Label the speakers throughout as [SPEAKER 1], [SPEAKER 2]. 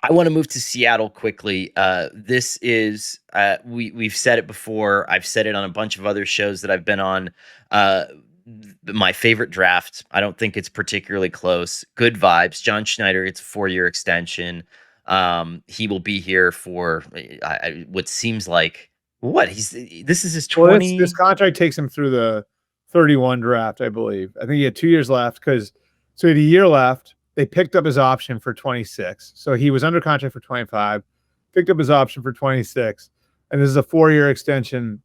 [SPEAKER 1] I want to move to Seattle quickly. This is we've said it before. I've said it on a bunch of other shows that I've been on. Uh, my favorite draft. I don't think it's particularly close. Good vibes. John Schneider. It's a 4-year extension. He will be here for what seems like what he's. This is his
[SPEAKER 2] Well, this
[SPEAKER 1] 20.
[SPEAKER 2] contract takes him through the 31 draft, I believe. I think he had 2 years left so he had a year left. They picked up his option for 26. So he was under contract for 25, picked up his option for 26. And this is a 4-year extension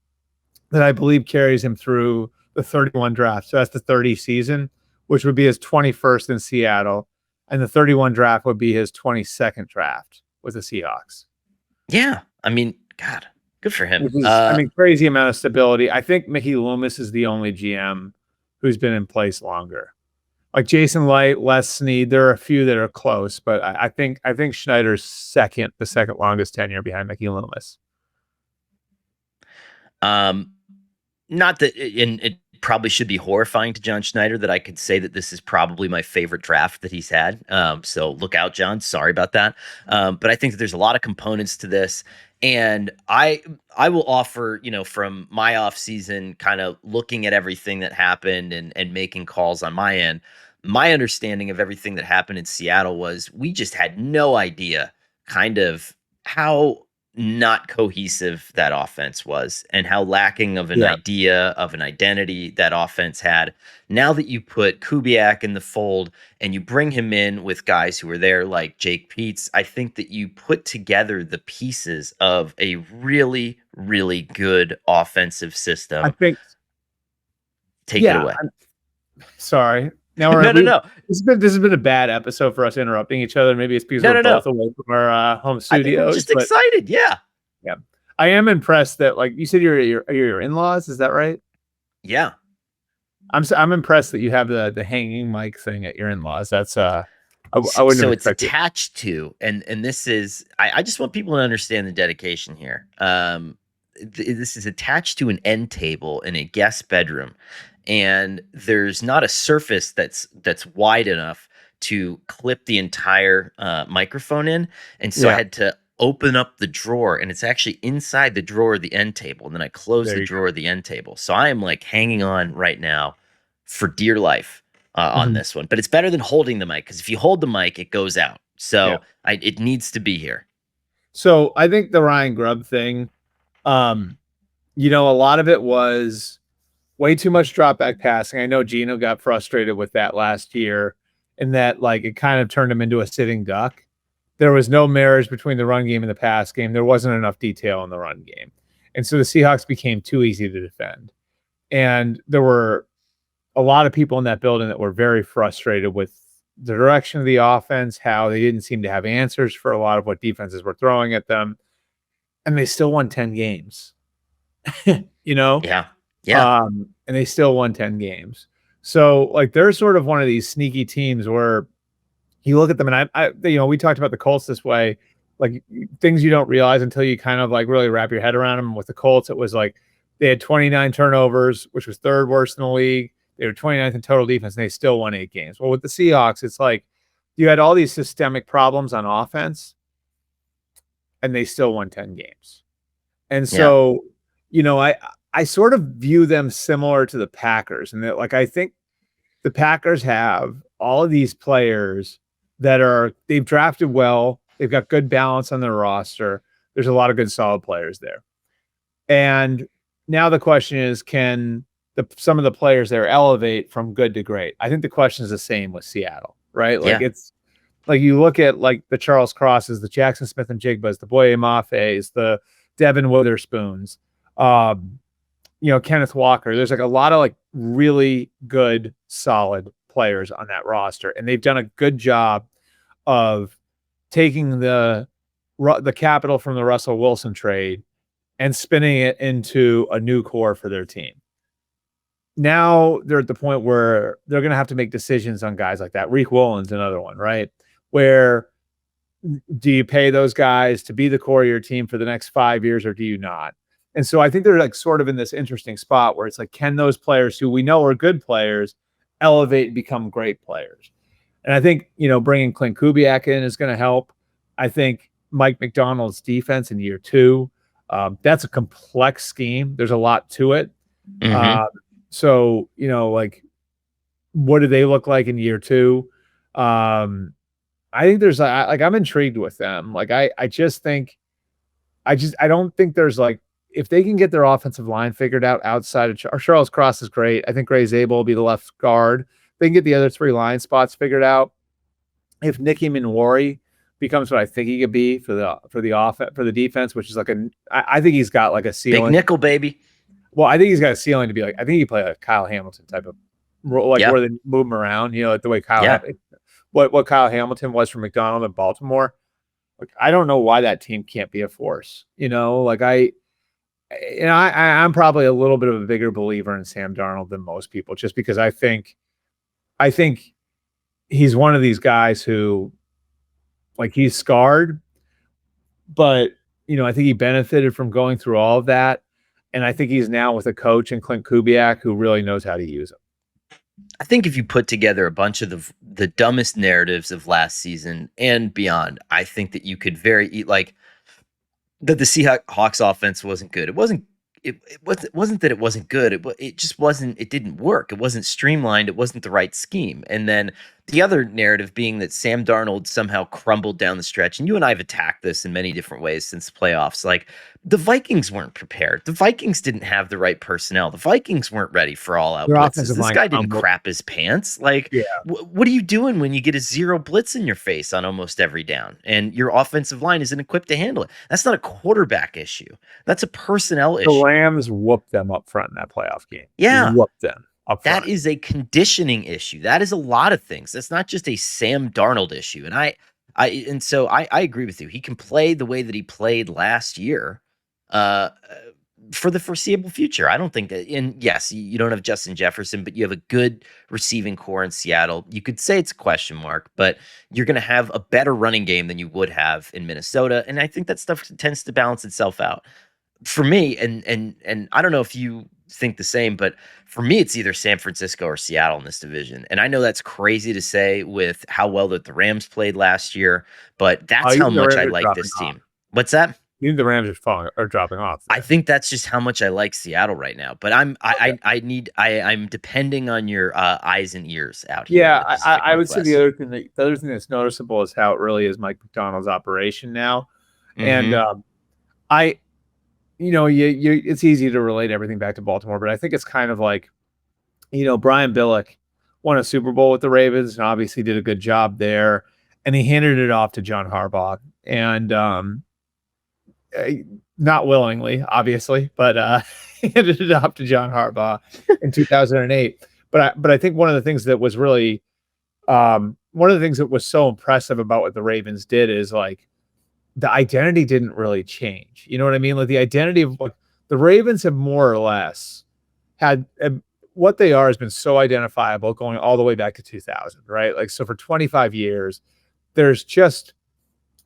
[SPEAKER 2] that I believe carries him through the 31 draft. So that's the 30 season, which would be his 21st in Seattle. And the 31 draft would be his 22nd draft with the Seahawks.
[SPEAKER 1] Yeah, I mean, God, good for him.
[SPEAKER 2] Crazy amount of stability. I think Mickey Loomis is the only GM who's been in place longer. Like Jason Light, Les Snead, there are a few that are close, but I think Schneider's the second longest tenure behind Mickey Loomis.
[SPEAKER 1] Not that, and it probably should be horrifying to John Schneider that I could say that this is probably my favorite draft that he's had. So look out, John. Sorry about that. But I think that there's a lot of components to this. And I will offer, from my off season, kind of looking at everything that happened and making calls on my end. My understanding of everything that happened in Seattle was we just had no idea kind of how not cohesive that offense was and how lacking of an idea of an identity that offense had. Now that you put Kubiak in the fold and you bring him in with guys who are there like Jake Peetz, I think that you put together the pieces of a really, really good offensive system.
[SPEAKER 2] I think.
[SPEAKER 1] Take it away.
[SPEAKER 2] Sorry. Now
[SPEAKER 1] no.
[SPEAKER 2] This has been a bad episode for us interrupting each other. Maybe it's because we're both away from our home studios.
[SPEAKER 1] I'm just excited. Yeah.
[SPEAKER 2] I am impressed that, like you said, you're your in-laws. Is that right?
[SPEAKER 1] Yeah.
[SPEAKER 2] I'm impressed that you have the hanging mic thing at your in-laws. That's I wouldn't.
[SPEAKER 1] So it's attached to, and this is. I just want people to understand the dedication here. This is attached to an end table in a guest bedroom. And there's not a surface that's wide enough to clip the entire microphone in. And so I had to open up the drawer, and it's actually inside the drawer of the end table. And then I close the drawer of the end table. So I am like hanging on right now for dear life on this one. But it's better than holding the mic, because if you hold the mic, it goes out. So it needs to be here.
[SPEAKER 2] So I think the Ryan Grubb thing, a lot of it was way too much drop back passing. I know Gino got frustrated with that last year, and that like it kind of turned him into a sitting duck. There was no marriage between the run game and the pass game. There wasn't enough detail in the run game. And so the Seahawks became too easy to defend. And there were a lot of people in that building that were very frustrated with the direction of the offense, how they didn't seem to have answers for a lot of what defenses were throwing at them. And they still won 10 games.
[SPEAKER 1] Yeah.
[SPEAKER 2] And they still won 10 games. So like they're sort of one of these sneaky teams where you look at them, and I we talked about the Colts this way, like things you don't realize until you kind of like really wrap your head around them. With the Colts, it was like they had 29 turnovers, which was third worst in the league. They were 29th in total defense, and they still won 8 games. Well, with the Seahawks, it's like you had all these systemic problems on offense, and they still won 10 games. And so, I sort of view them similar to the Packers, and that like I think the Packers have all of these players that they've drafted well, they've got good balance on their roster. There's a lot of good solid players there. And now the question is, can some of the players there elevate from good to great? I think the question is the same with Seattle, right? Like it's like you look at like the Charles Crosses, the Jackson Smith and Jigbas, the Boye Mafes, the Devin Witherspoons, Kenneth Walker. There's like a lot of like really good, solid players on that roster, and they've done a good job of taking the capital from the Russell Wilson trade and spinning it into a new core for their team. Now they're at the point where they're going to have to make decisions on guys like that. Reek Woolen's another one, right? Where do you pay those guys to be the core of your team for the next 5 years, or do you not? And so I think they're like sort of in this interesting spot where it's like, can those players who we know are good players elevate and become great players? And I think, bringing Clint Kubiak in is going to help. I think Mike Macdonald's defense in year 2, that's a complex scheme. There's a lot to it.
[SPEAKER 1] Hmm.
[SPEAKER 2] Uh, so, like, what do they look like in year 2? I think there's like I'm intrigued with them. Like I just think I don't think there's like if they can get their offensive line figured out outside of Charles Cross is great. I think Gray Zabel will be the left guard. They can get the other 3 line spots figured out. If Nicky Minwari becomes what I think he could be for the offense for the defense, which is like I think he's got like a
[SPEAKER 1] Big
[SPEAKER 2] ceiling.
[SPEAKER 1] nickel, baby.
[SPEAKER 2] Well, I think he's got a ceiling to be like I think he play like Kyle Hamilton type of role, like
[SPEAKER 1] Yeah.
[SPEAKER 2] where they move him around, like the way
[SPEAKER 1] Yeah.
[SPEAKER 2] what Kyle Hamilton was for McDonald in Baltimore. Like I don't know why that team can't be a force. Like I'm probably a little bit of a bigger believer in Sam Darnold than most people, just because I think he's one of these guys who, like, he's scarred, but I think he benefited from going through all of that, and I think he's now with a coach in Clint Kubiak who really knows how to use him.
[SPEAKER 1] I think if you put together a bunch of the dumbest narratives of last season and beyond, I think that you could like that the Seahawks offense wasn't good. It wasn't that it wasn't good. It just wasn't. It didn't work. It wasn't streamlined. It wasn't the right scheme. And then the other narrative being that Sam Darnold somehow crumbled down the stretch. And you and I have attacked this in many different ways since the playoffs. Like the Vikings weren't prepared. The Vikings didn't have the right personnel. The Vikings weren't ready for all-out
[SPEAKER 2] Their
[SPEAKER 1] blitzes.
[SPEAKER 2] offensive
[SPEAKER 1] This
[SPEAKER 2] line
[SPEAKER 1] guy didn't
[SPEAKER 2] crumbled.
[SPEAKER 1] crap his pants. Like,
[SPEAKER 2] Yeah.
[SPEAKER 1] what are you doing when you get a 0 blitz in your face on almost every down and your offensive line isn't equipped to handle it? That's not a quarterback issue. That's a personnel
[SPEAKER 2] The
[SPEAKER 1] issue.
[SPEAKER 2] Rams whooped them up front in that playoff game.
[SPEAKER 1] Yeah.
[SPEAKER 2] Whooped them up front.
[SPEAKER 1] That is a conditioning issue. That is a lot of things. That's not just a Sam Darnold issue. And I agree with you. He can play the way that he played last year for the foreseeable future. I don't think that, and yes, you don't have Justin Jefferson, but you have a good receiving core in Seattle. You could say it's a question mark, but you're going to have a better running game than you would have in Minnesota. And I think that stuff tends to balance itself out. For me, and I don't know if you think the same, but for me, it's either San Francisco or Seattle in this division. And I know that's crazy to say with how well that the Rams played last year, but that's how much I like this team. What's that?
[SPEAKER 2] Even the Rams are dropping off.
[SPEAKER 1] I think that's just how much I like Seattle right now. But I'm depending on your eyes and ears out here.
[SPEAKER 2] Yeah, I would say the other thing that's noticeable is how it really is Mike Macdonald's operation now, and it's easy to relate everything back to Baltimore, but I think it's kind of like, Brian Billick won a Super Bowl with the Ravens and obviously did a good job there, and he handed it off to John Harbaugh, and not willingly, obviously, but handed it off to John Harbaugh in 2008. But I think one of the things that was really one of the things that was so impressive about what the Ravens did is like the identity didn't really change. You know what I mean? Like the identity of what the Ravens have more or less had what they are has been so identifiable going all the way back to 2000, right? Like, so for 25 years, there's just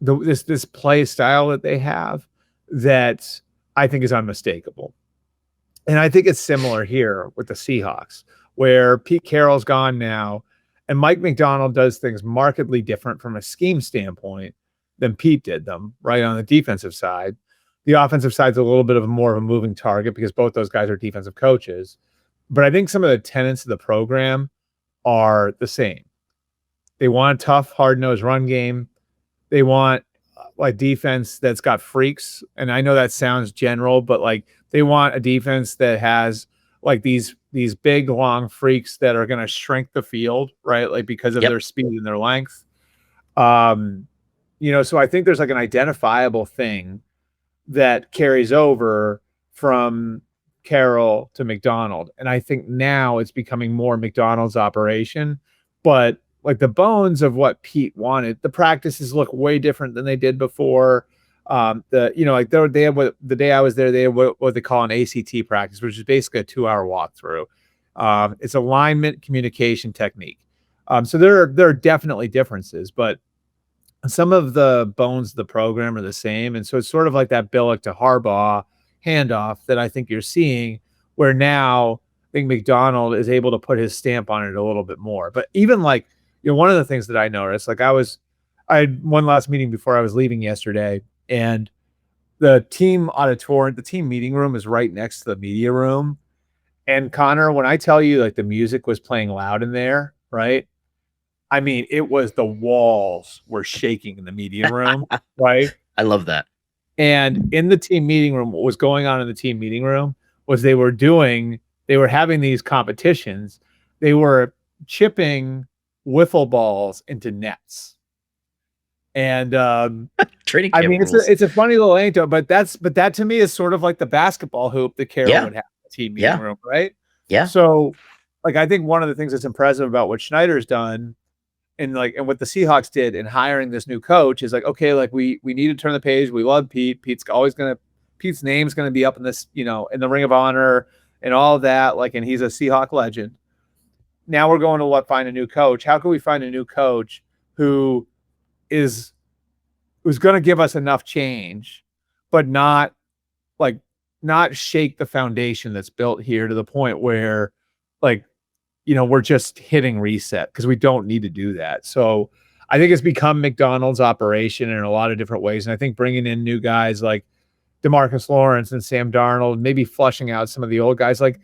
[SPEAKER 2] this play style that they have that I think is unmistakable. And I think it's similar here with the Seahawks, where Pete Carroll's gone now, and Mike Macdonald does things markedly different from a scheme standpoint than Pete did them, right, on the defensive side. The offensive side's a little bit of more of a moving target because both those guys are defensive coaches. But I think some of the tenets of the program are the same. They want a tough, hard-nosed run game. They want like defense that's got freaks. And I know that sounds general, but like they want a defense that has like these big, long freaks that are going to shrink the field, right? Like because of their speed and their length. So I think there's like an identifiable thing that carries over from Carroll to Macdonald. And I think now it's becoming more Macdonald's operation, but like the bones of what Pete wanted, the practices look way different than they did before. They had what the day I was there, they had what they call an ACT practice, which is basically a 2-hour walkthrough. It's alignment communication technique. So there are definitely differences, but some of the bones of the program are the same. And so it's sort of like that Billick to Harbaugh handoff that I think you're seeing, where now I think Macdonald is able to put his stamp on it a little bit more. But even like, one of the things that I noticed, like I was I had one last meeting before I was leaving yesterday, and the team auditorium, the team meeting room is right next to the media room. And Connor, when I tell you like the music was playing loud in there, right? I mean, it was the walls were shaking in the media room, right?
[SPEAKER 1] I love that.
[SPEAKER 2] And in the team meeting room, what was going on in the team meeting room was they were having these competitions. They were chipping wiffle balls into nets. And
[SPEAKER 1] Training
[SPEAKER 2] I
[SPEAKER 1] camp
[SPEAKER 2] mean,
[SPEAKER 1] rules.
[SPEAKER 2] it's a funny little anecdote, but that to me is sort of like the basketball hoop that Carroll
[SPEAKER 1] Yeah.
[SPEAKER 2] would have in the team meeting
[SPEAKER 1] Yeah.
[SPEAKER 2] room, right?
[SPEAKER 1] Yeah.
[SPEAKER 2] So, like, I think one of the things that's impressive about what Schneider's done and what the Seahawks did in hiring this new coach is like, okay, like we need to turn the page. We love Pete. Pete's name's gonna be up in this, in the Ring of Honor and all of that. Like, and he's a Seahawk legend. Now we're going to find a new coach. How can we find a new coach who is who's going to give us enough change, but like not shake the foundation that's built here to the point where, like, we're just hitting reset because we don't need to do that. So I think it's become Macdonald's operation in a lot of different ways. And I think bringing in new guys like DeMarcus Lawrence and Sam Darnold, maybe flushing out some of the old guys like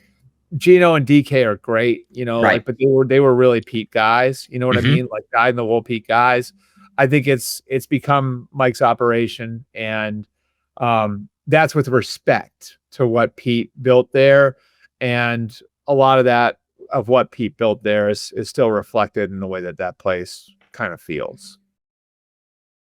[SPEAKER 2] Gino and DK are great,
[SPEAKER 1] Right.
[SPEAKER 2] but they were really Pete guys. You know what I
[SPEAKER 1] Mhm.
[SPEAKER 2] mean? Like dyed in the wool Pete guys. I think it's become Mike's operation, and that's with respect to what Pete built there, and a lot of that of what Pete built there is still reflected in the way that place kind of feels.